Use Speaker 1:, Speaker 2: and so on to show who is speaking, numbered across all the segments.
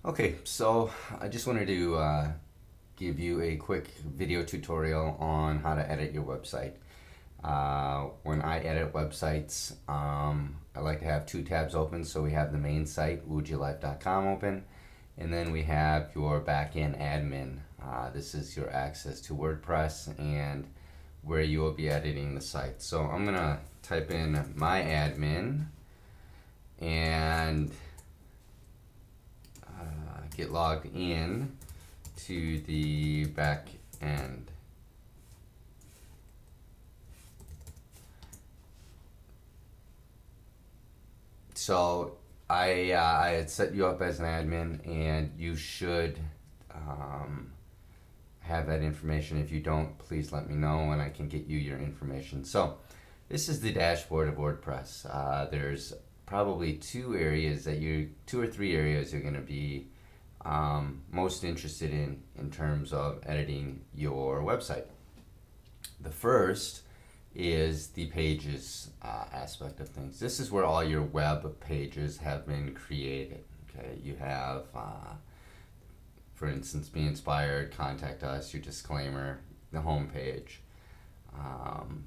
Speaker 1: Okay, so I just wanted to give you a quick video tutorial on how to edit your website. When I edit websites, I like to have two tabs open. So we have the main site, wujilife.com open, and then we have your backend admin. This is your access to WordPress and where you will be editing the site. So I'm gonna type in my admin and get logged in to the back end. So I had set you up as an admin, and you should have that information. If you don't, please let me know and I can get you your information. So this is the dashboard of WordPress. There's probably two or three areas you're going to be most interested in terms of editing your website. The first is the pages aspect of things. This is where all your web pages have been created. Okay, you have, for instance, Be Inspired, Contact Us, your disclaimer, the home page,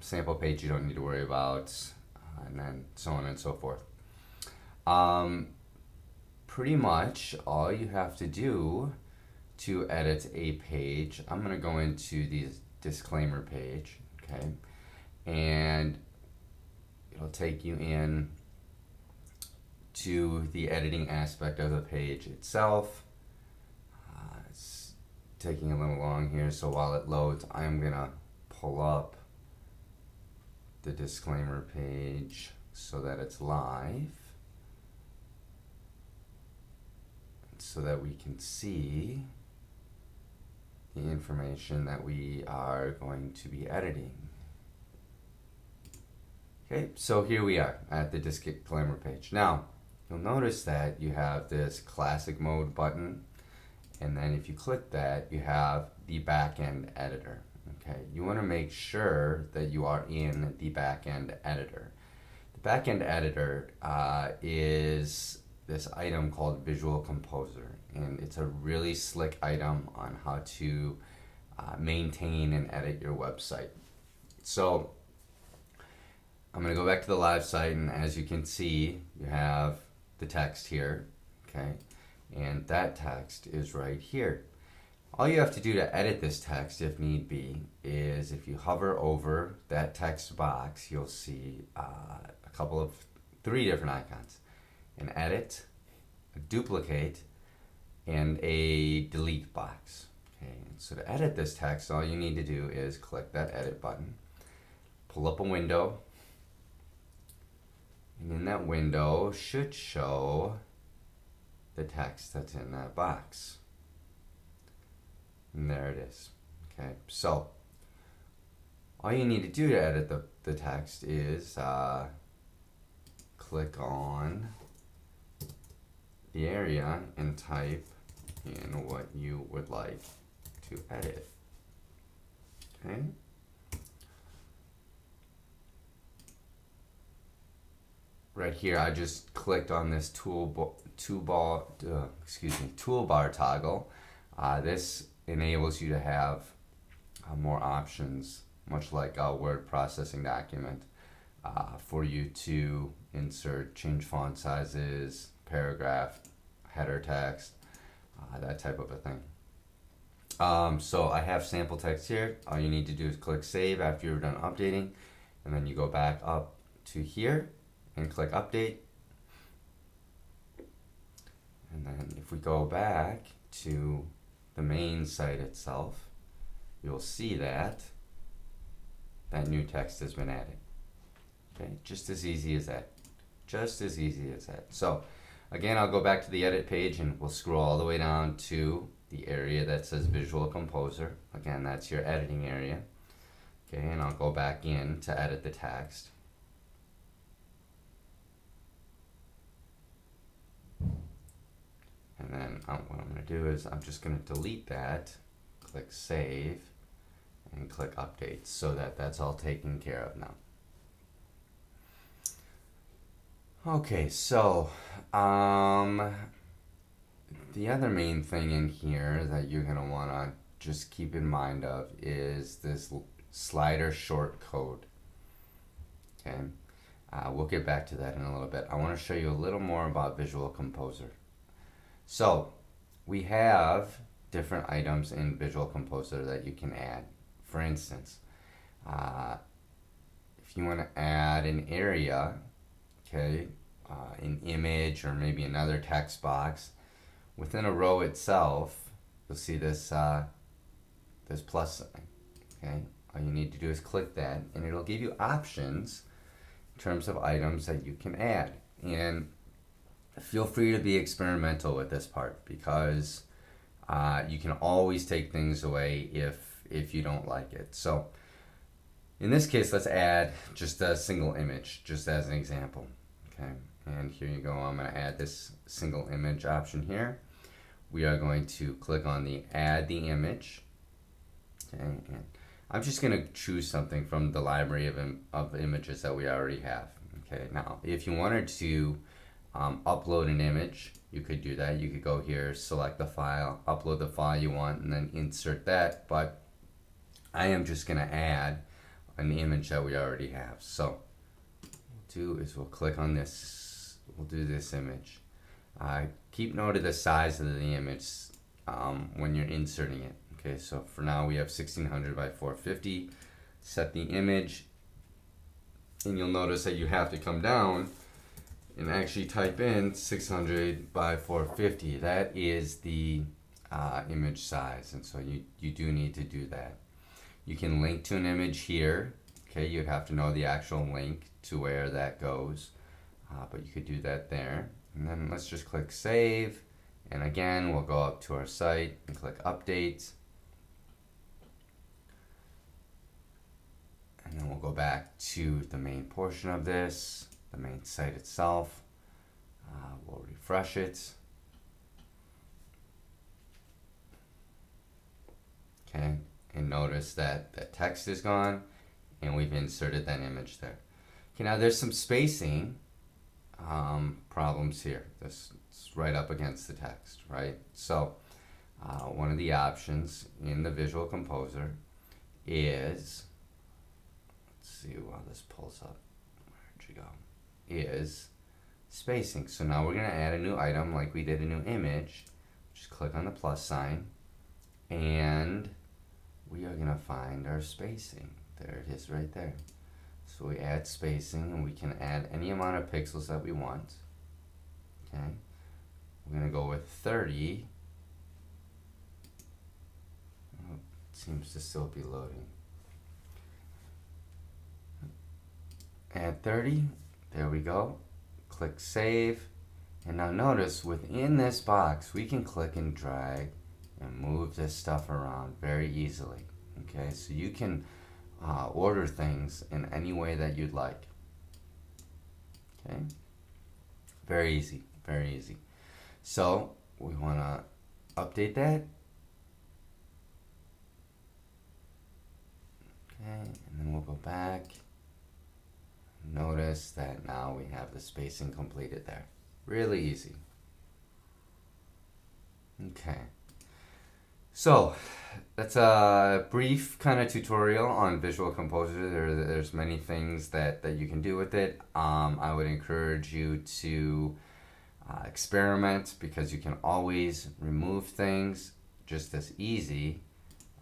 Speaker 1: sample page you don't need to worry about, and then so on and so forth. Pretty much all you have to do to edit a page, I'm going to go into the disclaimer page, okay, and it'll take you in to the editing aspect of the page itself. It's taking a little long here, so while it loads, I'm going to pull up the disclaimer page so that it's live, so that we can see the information that we are going to be editing. Okay, so here we are at the disclaimer page. Now, you'll notice that you have this classic mode button, and then if you click that, you have the backend editor. Okay, you want to make sure that you are in the backend editor. The backend editor is this item called Visual Composer, and it's a really slick item on how to maintain and edit your website. So I'm going to go back to the live site, and as you can see, you have the text here, okay, and that text is right here. All you have to do to edit this text, if need be, is if you hover over that text box, you'll see three different icons: an edit, a duplicate, and a delete box. Okay, so to edit this text, all you need to do is click that edit button, pull up a window, and in that window should show the text that's in that box. And there it is. Okay, so all you need to do to edit the text is click on the area and type in what you would like to edit. Okay. Right here, I just clicked on this toolbar toggle. This enables you to have more options, much like a word processing document, for you to insert, change font sizes, paragraph, header text, that type of a thing. So I have sample text here. All you need to do is click save after you're done updating, and then you go back up to here and click update. And then if we go back to the main site itself, you'll see that that new text has been added. Okay, just as easy as that. Just as easy as that. So again, I'll go back to the edit page and we'll scroll all the way down to the area that says Visual Composer. Again, that's your editing area. Okay, and I'll go back in to edit the text. And then what I'm going to do is I'm just going to delete that, click save, and click update, so that that's all taken care of now. Okay, so the other main thing in here that you're going to want to just keep in mind of is this slider short code. Okay, we'll get back to that in a little bit. I want to show you a little more about Visual Composer. So we have different items in Visual Composer that you can add. For instance, if you want to add an area, okay, an image or maybe another text box, within a row itself, you'll see this this plus sign. Okay, all you need to do is click that, and it'll give you options in terms of items that you can add. And feel free to be experimental with this part, because you can always take things away if you don't like it. So in this case, let's add just a single image, just as an example. Okay, and here you go. I'm going to add this single image option here. We are going to click on the add the image. Okay, and I'm just going to choose something from the library of images that we already have. Okay, now if you wanted to upload an image, you could do that. You could go here, select the file, upload the file you want, and then insert that. But I am just going to add an image that we already have. So what we'll do is we'll click on this. We'll do this image. Keep note of the size of the image when you're inserting it. Okay, so for now we have 1600 by 450. Set the image, and you'll notice that you have to come down and actually type in 600 by 450. That is the image size, and so you do need to do that. You can link to an image here. Okay, you'd have to know the actual link to where that goes, but you could do that there. And then let's just click save, and again we'll go up to our site and click update, and then we'll go back to the main portion of this, the main site itself. We'll refresh it. Okay, and notice that the text is gone and we've inserted that image there. Okay, now there's some spacing problems here. This is right up against the text, right? So one of the options in the Visual Composer is, let's see while this pulls up, where'd you go, is spacing. So now we're going to add a new item like we did a new image. Just click on the plus sign, and we are going to find our spacing. There it is right there. So we add spacing, and we can add any amount of pixels that we want. Okay, we're going to go with 30. Oh, it seems to still be loading. Add 30. There we go. Click save, and now notice within this box we can click and drag and move this stuff around very easily. Okay, so you can order things in any way that you'd like. Okay, very easy, very easy. So we want to update that. Okay, and then we'll go back. Notice that now we have the spacing completed there. Really easy. Okay, so that's a brief kind of tutorial on Visual Composer. There's many things that you can do with it. I would encourage you to experiment, because you can always remove things just as easy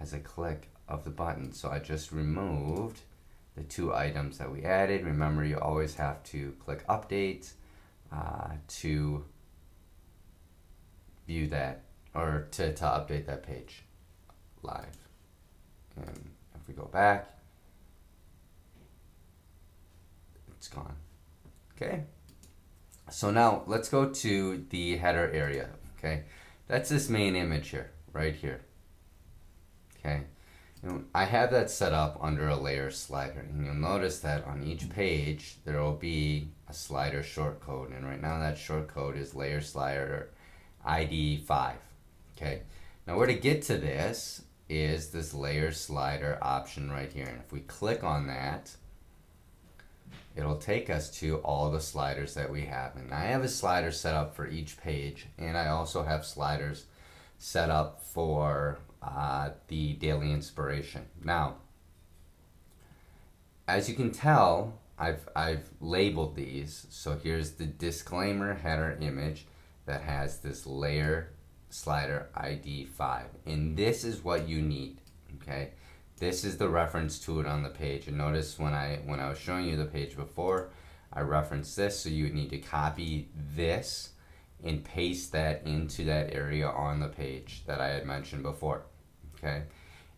Speaker 1: as a click of the button. So I just removed the two items that we added. Remember, you always have to click update to view that, or to update that page live. And if we go back, it's gone. Okay, so now let's go to the header area. Okay, that's this main image here, right here. Okay, I have that set up under a layer slider, and you'll notice that on each page there will be a slider shortcode, and right now that shortcode is layer slider ID 5. Okay, now where to get to this is this layer slider option right here, and if we click on that, it'll take us to all the sliders that we have. And I have a slider set up for each page, and I also have sliders set up for the daily inspiration. Now, as you can tell, I've labeled these. So here's the disclaimer header image that has this layer slider ID 5, and this is what you need. Okay, this is the reference to it on the page. And notice when I was showing you the page before, I referenced this, so you need to copy this and paste that into that area on the page that I had mentioned before. Okay,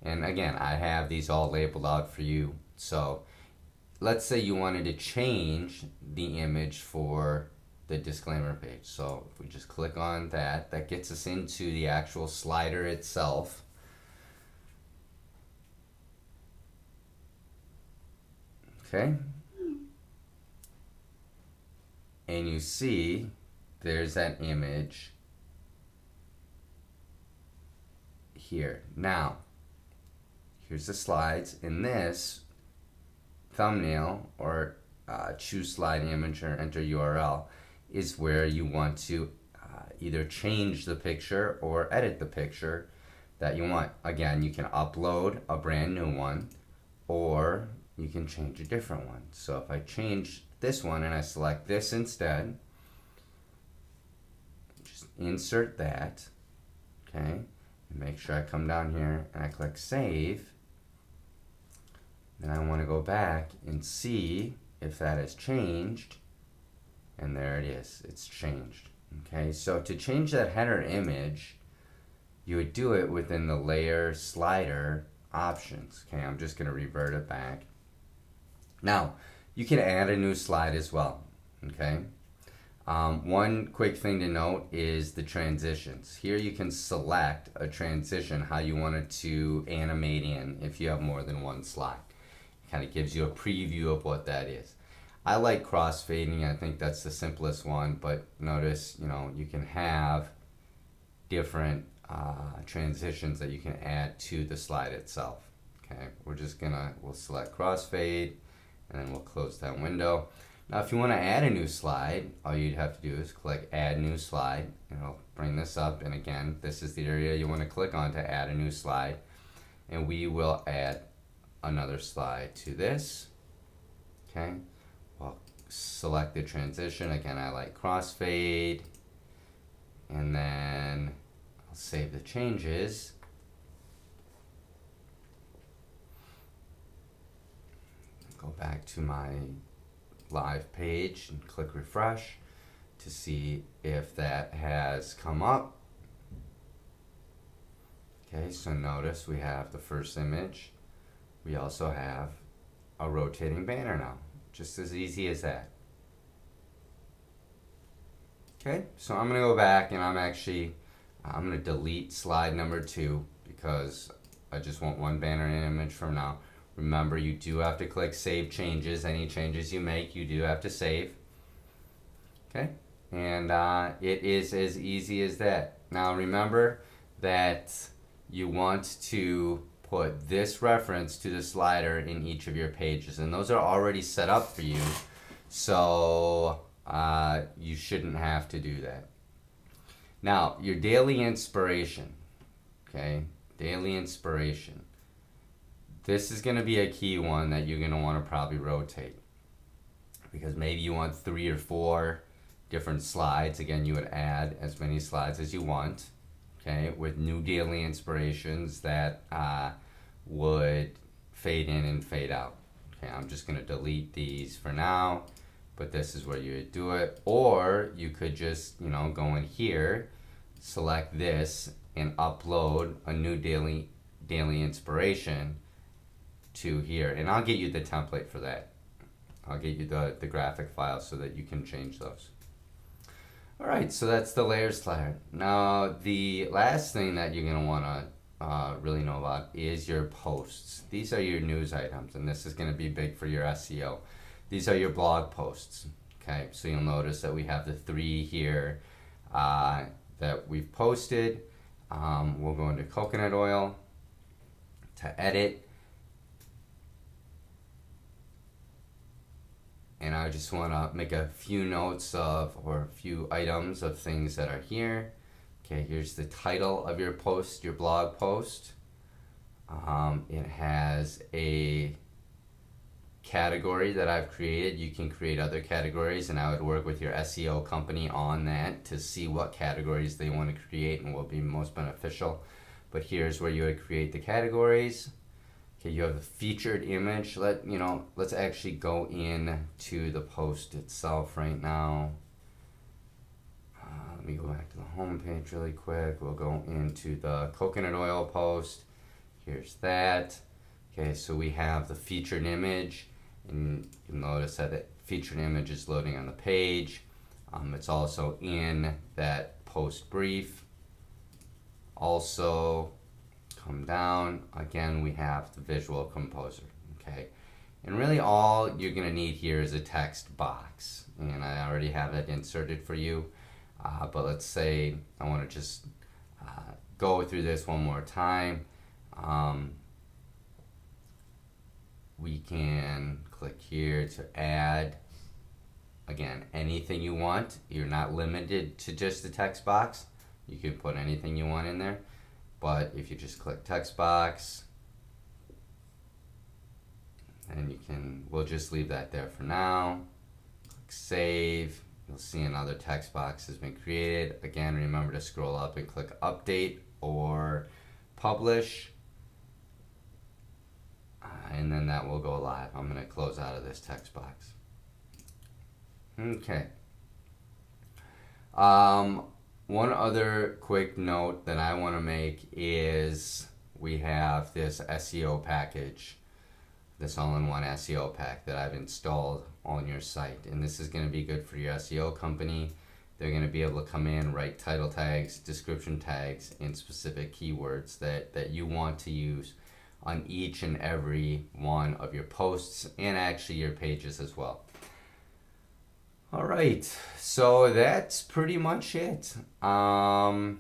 Speaker 1: and again, I have these all labeled out for you. So let's say you wanted to change the image for the disclaimer page. So if we just click on that, that gets us into the actual slider itself. Okay, and you see there's that image here. Now, here's the slides. In this thumbnail or choose slide image or enter URL is where you want to either change the picture or edit the picture that you want. Again, you can upload a brand new one, or you can change a different one. So if I change this one and I select this instead, just insert that, okay, and make sure I come down here and I click save. Then I want to go back and see if that has changed, and there it is, it's changed. Okay, so to change that header image, you would do it within the layer slider options. Okay, I'm just going to revert it back. Now, you can add a new slide as well. Okay, one quick thing to note is the transitions. Here you can select a transition how you want it to animate in if you have more than one slide. It kind of gives you a preview of what that is. I like crossfading. I think that's the simplest one, but notice, you know, you can have different transitions that you can add to the slide itself. Okay, we'll select crossfade, and then we'll close that window. Now, if you want to add a new slide, all you'd have to do is click add new slide, and it'll bring this up. And again, this is the area you want to click on to add a new slide, and we will add another slide to this. Okay, we'll select the transition. Again, I like crossfade, and then I'll save the changes. Go back to my live page and click refresh to see if that has come up. Okay, so notice we have the first image. We also have a rotating banner now, just as easy as that. Okay, so I'm gonna go back and I'm gonna delete slide number 2 because I just want one banner and image from now. Remember, you do have to click save changes. Any changes you make, you do have to save. Okay, and it is as easy as that. Now remember that you want to put this reference to the slider in each of your pages, and those are already set up for you, so you shouldn't have to do that. Now, your daily inspiration, okay, daily inspiration. This is going to be a key one that you're going to want to probably rotate, because maybe you want 3 or 4 different slides. Again, you would add as many slides as you want, okay, with new daily inspirations that would fade in and fade out. Okay, I'm just going to delete these for now, but this is where you would do it. Or you could just, you know, go in here, select this, and upload a new daily inspiration to here, and I'll get you the template for that. I'll get you the graphic file so that you can change those. Alright, so that's the layer slider. Now, the last thing that you're going to want to really know about is your posts. These are your news items, and this is going to be big for your SEO. These are your blog posts. Okay, so you'll notice that we have the 3 here that we've posted. We'll go into coconut oil to edit. and I just want to make a few notes of, or a few items of things that are here. Okay, here's the title of your post, your blog post. It has a category that I've created. You can create other categories, and I would work with your SEO company on that to see what categories they want to create and what will be most beneficial. But here's where you would create the categories. Okay, you have a featured image. Let's actually go in to the post itself right now. Let me go back to the home page really quick. We'll go into the coconut oil post. Here's that. Okay, so we have the featured image, and you'll notice that the featured image is loading on the page. It's also in that post brief. Also, come down, again, we have the visual composer, okay? And really all you're gonna need here is a text box, and I already have it inserted for you, but let's say I wanna just go through this one more time. We can click here to add, again, anything you want. You're not limited to just the text box. You can put anything you want in there. But if you just click text box, and we'll just leave that there for now. Click save. You'll see another text box has been created. Again, remember to scroll up and click update or publish. And then that will go live. I'm going to close out of this text box. Okay. One other quick note that I want to make is we have this SEO package, this all-in-one SEO pack that I've installed on your site. And this is going to be good for your SEO company. They're going to be able to come in, write title tags, description tags, and specific keywords that you want to use on each and every one of your posts and actually your pages as well. All right, so that's pretty much it. Again,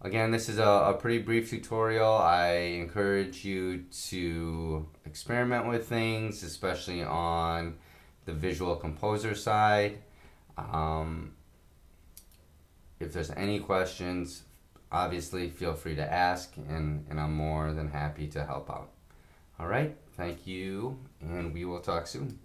Speaker 1: this is a pretty brief tutorial. I encourage you to experiment with things, especially on the visual composer side. If there's any questions, obviously feel free to ask, and I'm more than happy to help out. All right, thank you, and we will talk soon.